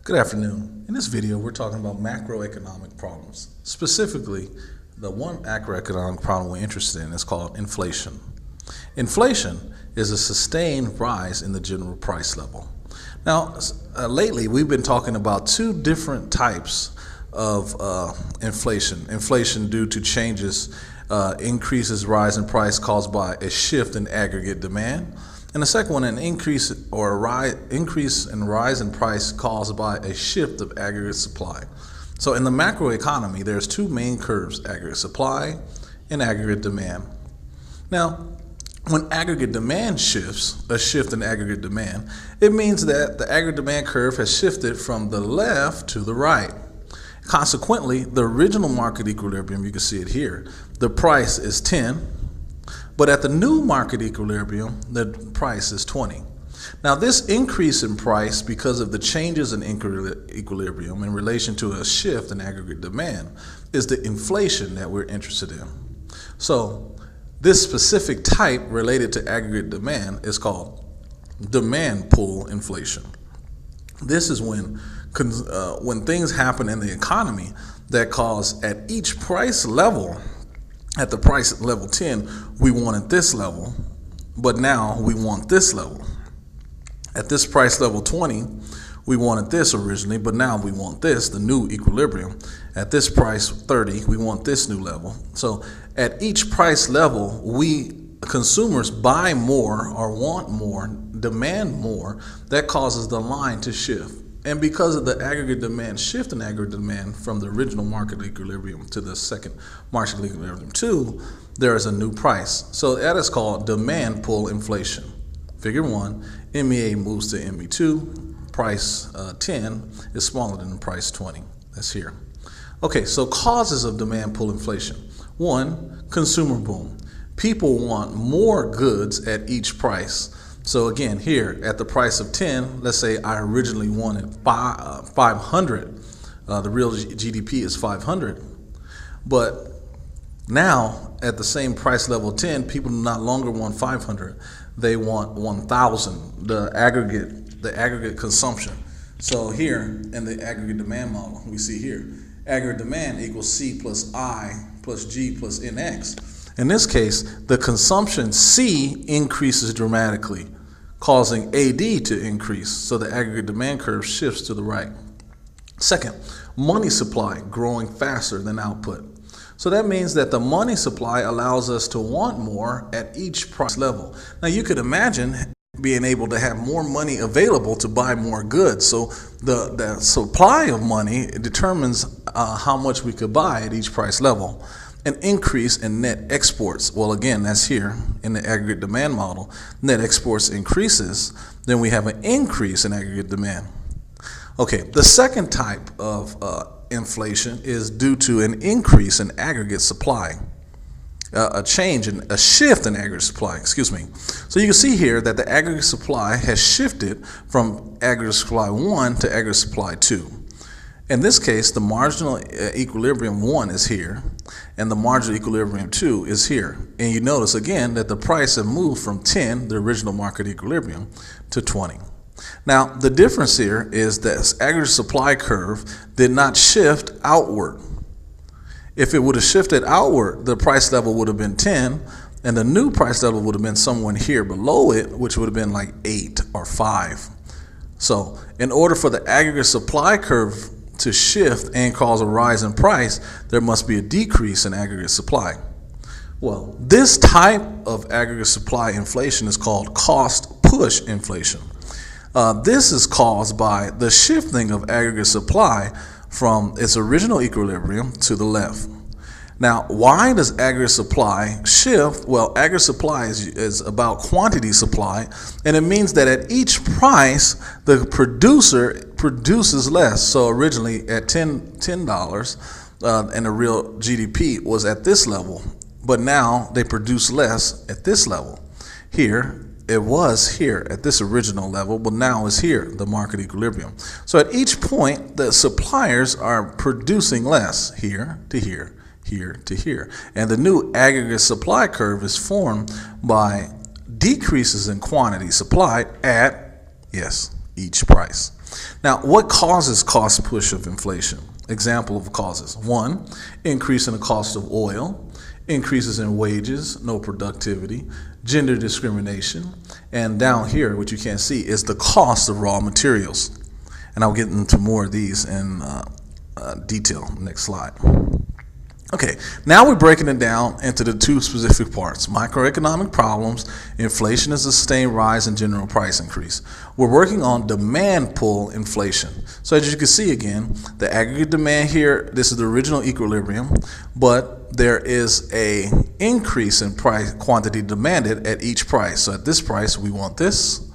Good afternoon. In this video, we're talking about macroeconomic problems. Specifically, the one macroeconomic problem we're interested in is called inflation. Inflation is a sustained rise in the general price level. Now, lately, we've been talking about two different types of inflation. Inflation due to changes, increases, rise in price caused by a shift in aggregate demand. And the second one, an increase and rise in price caused by a shift of aggregate supply. So in the macroeconomy, there's two main curves, aggregate supply and aggregate demand. Now, when aggregate demand shifts, a shift in aggregate demand, it means that the aggregate demand curve has shifted from the left to the right. Consequently, the original market equilibrium, you can see it here, the price is 10. But at the new market equilibrium, the price is 20. Now, this increase in price because of the changes in equilibrium in relation to a shift in aggregate demand is the inflation that we're interested in. So, this specific type related to aggregate demand is called demand pull inflation. This is when things happen in the economy that cause at each price level. At the price level 10, we wanted this level, but now we want this level. At this price level 20, we wanted this originally, but now we want this, the new equilibrium. At this price 30, we want this new level. So at each price level, we consumers buy more or want more, demand more. That causes the line to shift. And because of the aggregate demand shift in aggregate demand from the original market equilibrium to the second market equilibrium 2, there is a new price. So that is called demand pull inflation. Figure 1, MEA moves to ME2, price 10 is smaller than price 20. That's here. Okay, so causes of demand pull inflation. 1, consumer boom. People want more goods at each price. So again, here at the price of 10, let's say I originally wanted 500. The real GDP is 500. But now at the same price level 10, people no longer want 500. They want 1,000, the aggregate consumption. So here in the aggregate demand model, we see here, aggregate demand equals C plus I plus G plus NX. In this case, the consumption C increases dramatically, causing AD to increase, so the aggregate demand curve shifts to the right. Second, money supply growing faster than output. So that means that the money supply allows us to want more at each price level. Now you could imagine being able to have more money available to buy more goods. So the supply of money determines how much we could buy at each price level. An increase in net exports. Well, again, that's here in the aggregate demand model. Net exports increases, then we have an increase in aggregate demand. Okay, the second type of inflation is due to an increase in aggregate supply. A shift in aggregate supply, excuse me. So you can see here that the aggregate supply has shifted from aggregate supply 1 to aggregate supply 2. In this case, the marginal equilibrium 1 is here, and the marginal equilibrium 2 is here. And you notice again that the price has moved from 10, the original market equilibrium, to 20. Now, the difference here is that aggregate supply curve did not shift outward. If it would have shifted outward, the price level would have been 10, and the new price level would have been somewhere here below it, which would have been like 8 or 5. So, in order for the aggregate supply curve to shift and cause a rise in price, there must be a decrease in aggregate supply. Well, this type of aggregate supply inflation is called cost push inflation. This is caused by the shifting of aggregate supply from its original equilibrium to the left. Now, why does aggregate supply shift? Well, aggregate supply is about quantity supply, and it means that at each price, the producer produces less. So originally at $10, and the real GDP was at this level, but now they produce less at this level. Here, it was here at this original level, but now it's here, the market equilibrium. So at each point, the suppliers are producing less, here to here, here to here. And the new aggregate supply curve is formed by decreases in quantity supplied at, yes, each price. Now, what causes cost push of inflation? Example of causes. 1, increase in the cost of oil, increases in wages, no productivity, gender discrimination, and down here, what you can't see, is the cost of raw materials. And I'll get into more of these in detail. Next slide. Okay, now we're breaking it down into the 2 specific parts. Microeconomic problems, inflation is a sustained rise in general price increase. We're working on demand pull inflation. So as you can see again, the aggregate demand here, this is the original equilibrium, but there is a increase in price quantity demanded at each price. So at this price, we want this.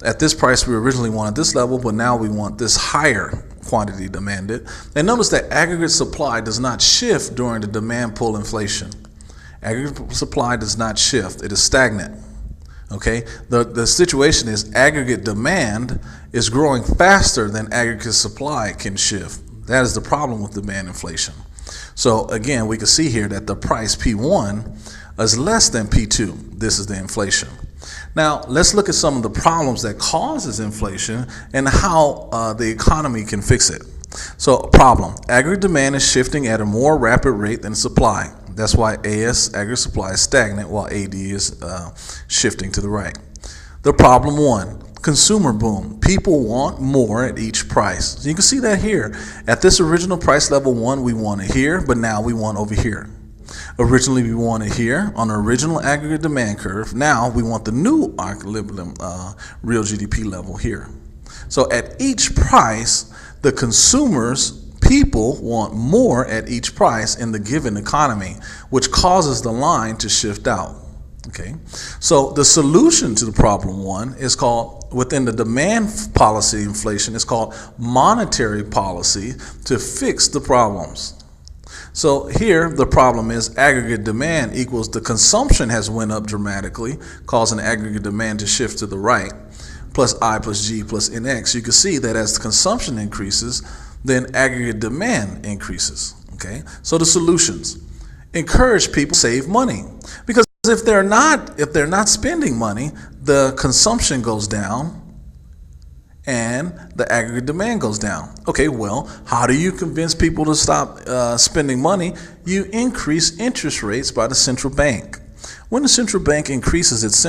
At this price, we originally wanted this level, but now we want this higher quantity demanded. And notice that aggregate supply does not shift during the demand pull inflation. Aggregate supply does not shift. It is stagnant. Okay? The situation is aggregate demand is growing faster than aggregate supply can shift. That is the problem with demand inflation. So again, we can see here that the price P1 is less than P2. This is the inflation. Now, let's look at some of the problems that causes inflation and how the economy can fix it. So, problem, aggregate demand is shifting at a more rapid rate than supply. That's why AS, aggregate supply, is stagnant while AD is shifting to the right. The problem 1, consumer boom. People want more at each price. So you can see that here. At this original price level 1, we want it here, but now we want over here. Originally, we wanted here on the original aggregate demand curve. Now we want the new equilibrium real GDP level here. So at each price, the people want more at each price in the given economy, which causes the line to shift out. Okay, so the solution to the problem 1 is called, within the demand policy inflation, is called monetary policy to fix the problems. So here the problem is aggregate demand equals the consumption has went up dramatically, causing aggregate demand to shift to the right, plus I plus G plus NX. You can see that as the consumption increases, then aggregate demand increases. Okay, so the solutions: encourage people to save money, because if they're not spending money, the consumption goes down and the aggregate demand goes down. Okay, well, how do you convince people to stop spending money? You increase interest rates by the central bank. When the central bank increases its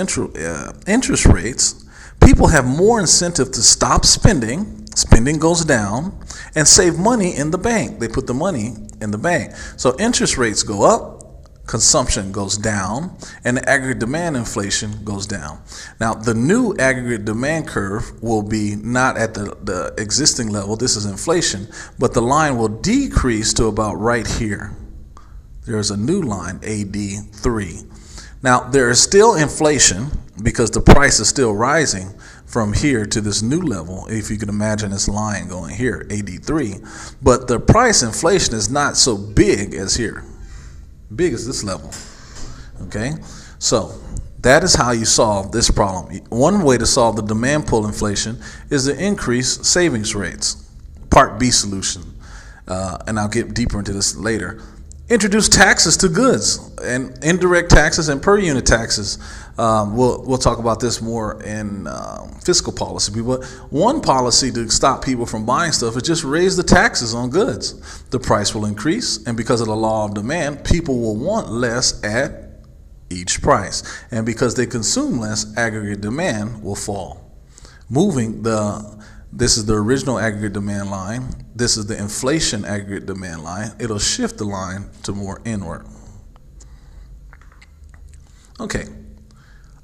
interest rates, people have more incentive to stop spending. Spending goes down, and save money in the bank. They put the money in the bank. So interest rates go up, consumption goes down, and the aggregate demand inflation goes down. Now, the new aggregate demand curve will be not at the existing level. This is inflation, but the line will decrease to about right here. There's a new line, AD3. Now, there is still inflation because the price is still rising from here to this new level, if you can imagine this line going here, AD3. But the price inflation is not so big as here. Big as this level. Okay, so that is how you solve this problem. One way to solve the demand pull inflation is to increase savings rates. Part B solution, and I'll get deeper into this later. Introduce taxes to goods and indirect taxes and per unit taxes. We'll talk about this more in fiscal policy. But one policy to stop people from buying stuff is just raise the taxes on goods. The price will increase, and because of the law of demand, people will want less at each price. And because they consume less, aggregate demand will fall. This is the original aggregate demand line. This is the inflation aggregate demand line. It'll shift the line to more inward. Okay,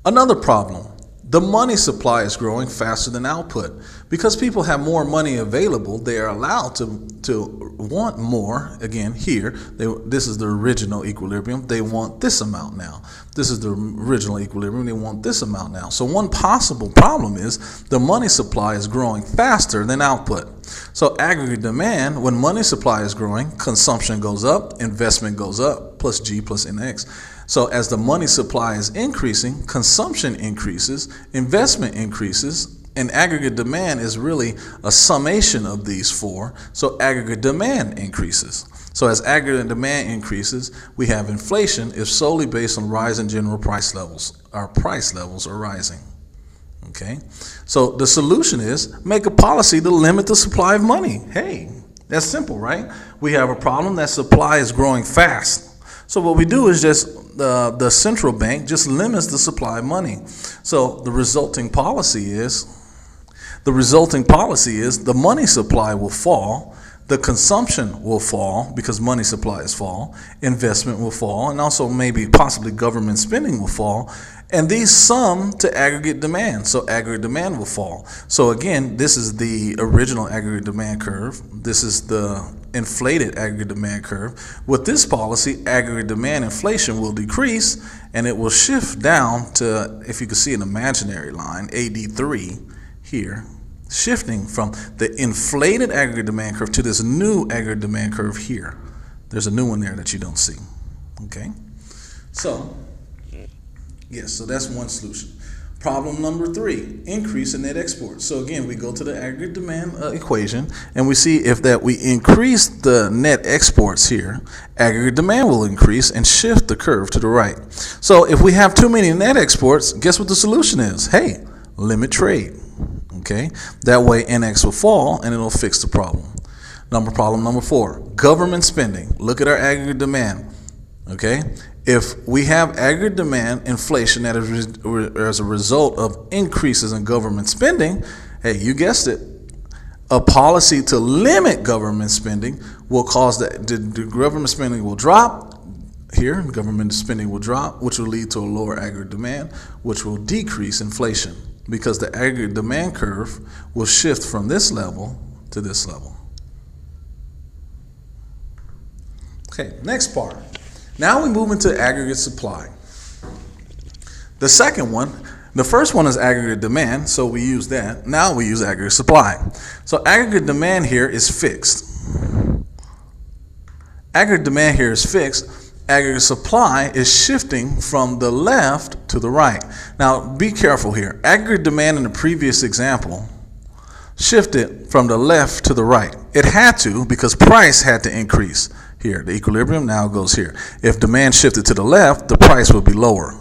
another problem. The money supply is growing faster than output. Because people have more money available, they are allowed to want more. Again, here, this is the original equilibrium. They want this amount now. This is the original equilibrium. They want this amount now. So one possible problem is the money supply is growing faster than output. So aggregate demand, when money supply is growing, consumption goes up, investment goes up, plus G plus NX. So as the money supply is increasing, consumption increases, investment increases, and aggregate demand is really a summation of these four. So aggregate demand increases. So as aggregate demand increases, we have inflation is solely based on rise in general price levels. Our price levels are rising. Okay, so the solution is make a policy to limit the supply of money. Hey, that's simple, right? We have a problem that supply is growing fast. So what we do is just the central bank just limits the supply of money. So the resulting policy is the money supply will fall, the consumption will fall because money supplies fall, investment will fall, and also maybe possibly government spending will fall, and these sum to aggregate demand. So aggregate demand will fall. So again, this is the original aggregate demand curve. This is the inflated aggregate demand curve. With this policy, aggregate demand inflation will decrease, and it will shift down to, if you can see an imaginary line, AD3 here, shifting from the inflated aggregate demand curve to this new aggregate demand curve here. There's a new one there that you don't see. Okay, so yes, so that's one solution. Problem number 3, increase in net exports. So again, we go to the aggregate demand equation, and we see if that we increase the net exports here, aggregate demand will increase and shift the curve to the right. So if we have too many net exports, guess what the solution is? Hey, limit trade. Okay, that way NX will fall and it'll fix the problem. Problem number 4, government spending. Look at our aggregate demand. Okay, if we have aggregate demand inflation that is as a result of increases in government spending, hey, you guessed it, a policy to limit government spending will cause that the government spending will drop. Here, government spending will drop, which will lead to a lower aggregate demand, which will decrease inflation because the aggregate demand curve will shift from this level to this level. Okay, next part. Now we move into aggregate supply. The second one, the first one is aggregate demand, so we use that. Now we use aggregate supply. So aggregate demand here is fixed. Aggregate demand here is fixed. Aggregate supply is shifting from the left to the right. Now be careful here. Aggregate demand in the previous example shifted from the left to the right. It had to because price had to increase. Here, the equilibrium now goes here. If demand shifted to the left, the price would be lower.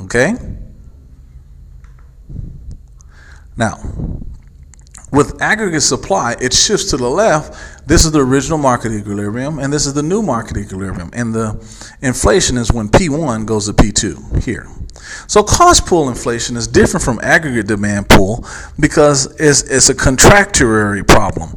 Okay? Now, with aggregate supply, it shifts to the left. This is the original market equilibrium, and this is the new market equilibrium. And the inflation is when P1 goes to P2 here. So cost pull inflation is different from aggregate demand pull because it's a contractionary problem.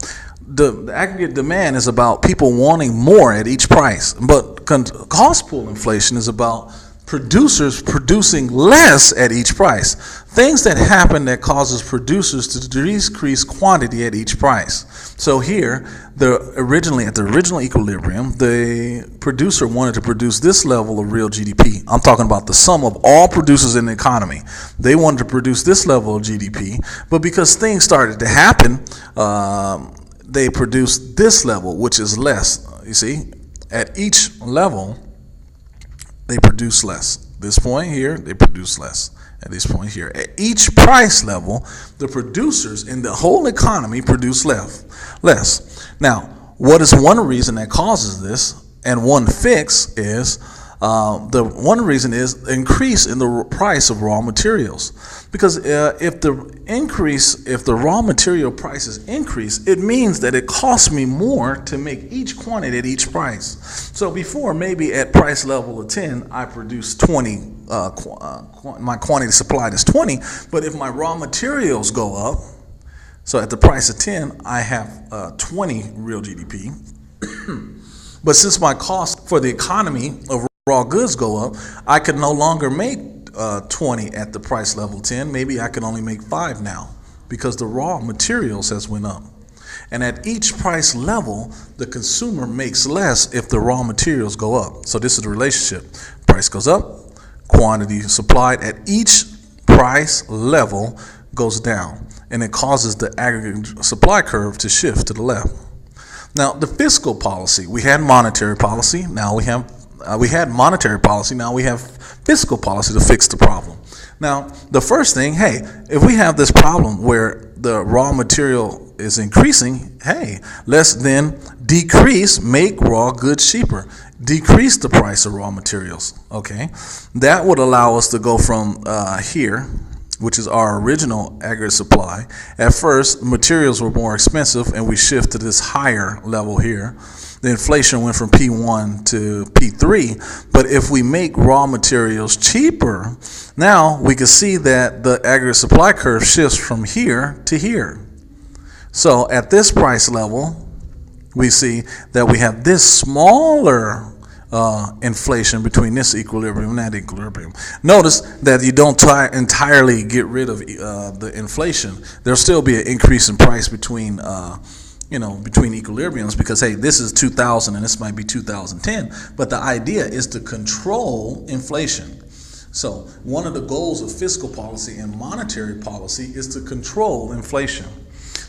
The aggregate demand is about people wanting more at each price, but cost pull inflation is about producers producing less at each price. Things that happen that causes producers to decrease quantity at each price. So here, originally at the original equilibrium, the producer wanted to produce this level of real GDP. I'm talking about the sum of all producers in the economy. They wanted to produce this level of GDP, but because things started to happen, they produced this level, which is less. You see, at each level, they produce less. This point here, they produce less. At this point here, at each price level, the producers in the whole economy produce less. Now, what is one reason that causes this, and one fix is, the one reason is increase in the price of raw materials. Because if the raw material prices increase, it means that it costs me more to make each quantity at each price. So before, maybe at price level of 10, I produce 20, my quantity supplied is 20, but if my raw materials go up, so at the price of 10, I have 20 real GDP. But since my cost for the economy of raw goods go up, I could no longer make 20 at the price level 10. Maybe I can only make 5 now because the raw materials has went up. And at each price level, the consumer makes less if the raw materials go up. So this is the relationship. Price goes up, quantity supplied at each price level goes down. And it causes the aggregate supply curve to shift to the left. Now, the fiscal policy, we had monetary policy, now we have fiscal policy to fix the problem. Now, the first thing, hey, if we have this problem where the raw material is increasing, hey, let's then make raw goods cheaper. Decrease the price of raw materials, okay? That would allow us to go from here which is our original aggregate supply. At first, materials were more expensive, and we shift to this higher level here. The inflation went from P1 to P3, but if we make raw materials cheaper, now we can see that the aggregate supply curve shifts from here to here. So at this price level, we see that we have this smaller inflation between this equilibrium and that equilibrium. Notice that you don't entirely get rid of the inflation. There'll still be an increase in price between between equilibriums, because hey, this is 2000 and this might be 2010, but the idea is to control inflation. So one of the goals of fiscal policy and monetary policy is to control inflation.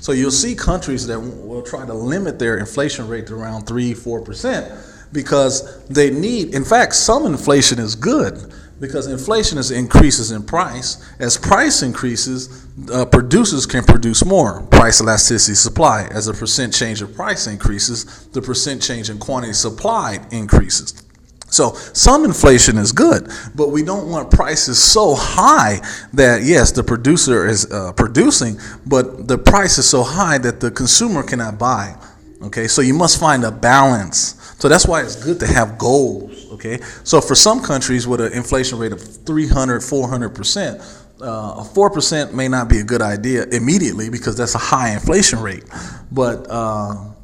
So you'll see countries that will try to limit their inflation rate to around 3-4% because they need, in fact, some inflation is good, because inflation is increases in price. As price increases, producers can produce more. Price elasticity supply. As a percent change of price increases, the percent change in quantity supplied increases. So some inflation is good, but we don't want prices so high that, yes, the producer is producing, but the price is so high that the consumer cannot buy. Okay, so you must find a balance. So that's why it's good to have goals. Okay, so for some countries with an inflation rate of 300-400%, a 4% may not be a good idea immediately because that's a high inflation rate. But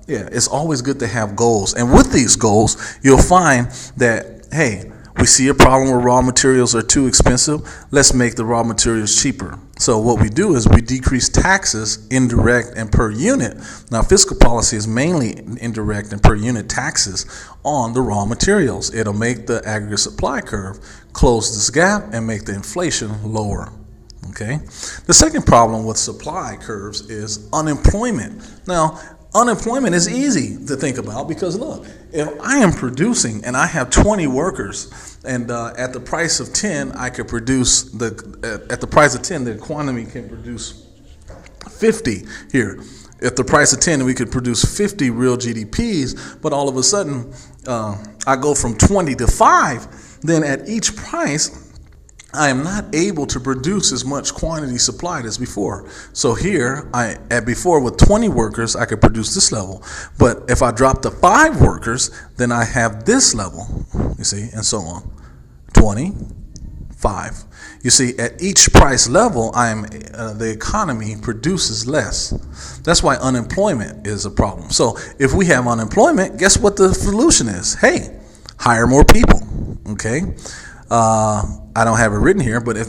yeah, it's always good to have goals. And with these goals, you'll find that, hey, we see a problem where raw materials are too expensive. Let's make the raw materials cheaper. So what we do is we decrease taxes, indirect and per unit. Now, fiscal policy is mainly indirect and per unit taxes on the raw materials. It'll make the aggregate supply curve close this gap and make the inflation lower. Okay. The second problem with supply curves is unemployment. Now, unemployment is easy to think about because, look, if I am producing and I have 20 workers and at the price of 10, I could produce at the price of 10, the economy can produce 50 here. At the price of 10, we could produce 50 real GDPs, but all of a sudden I go from 20 to 5, then at each price, I am not able to produce as much quantity supplied as before. So here, before with 20 workers, I could produce this level. But if I drop to 5 workers, then I have this level, you see, and so on. 20, 5. You see, at each price level, the economy produces less. That's why unemployment is a problem. So if we have unemployment, guess what the solution is? Hey, hire more people, okay? I don't have it written here, but if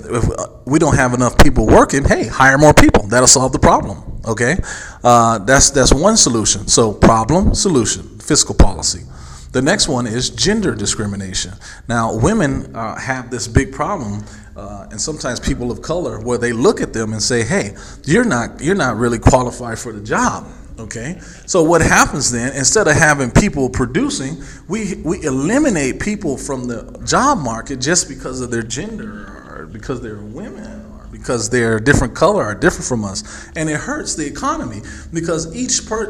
we don't have enough people working, hey, hire more people. That'll solve the problem, okay? That's one solution. So problem, solution, fiscal policy. The next one is gender discrimination. Now, women have this big problem, and sometimes people of color, where they look at them and say, hey, you're not really qualified for the job. Okay, so what happens then, instead of having people producing, we eliminate people from the job market just because of their gender, or because they're women, or because they're a different color or different from us. And it hurts the economy because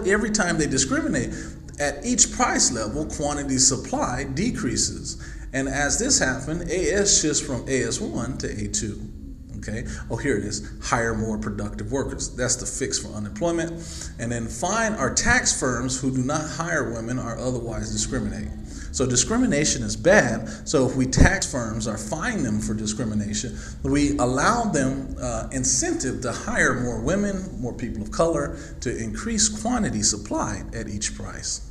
every time they discriminate, at each price level, quantity supply decreases. And as this happens, AS shifts from AS1 to A2. Okay. Oh, here it is. Hire more productive workers. That's the fix for unemployment. And then fine our tax firms who do not hire women or otherwise discriminate. So discrimination is bad. So if we tax firms or fine them for discrimination, we allow them incentive to hire more women, more people of color, to increase quantity supplied at each price.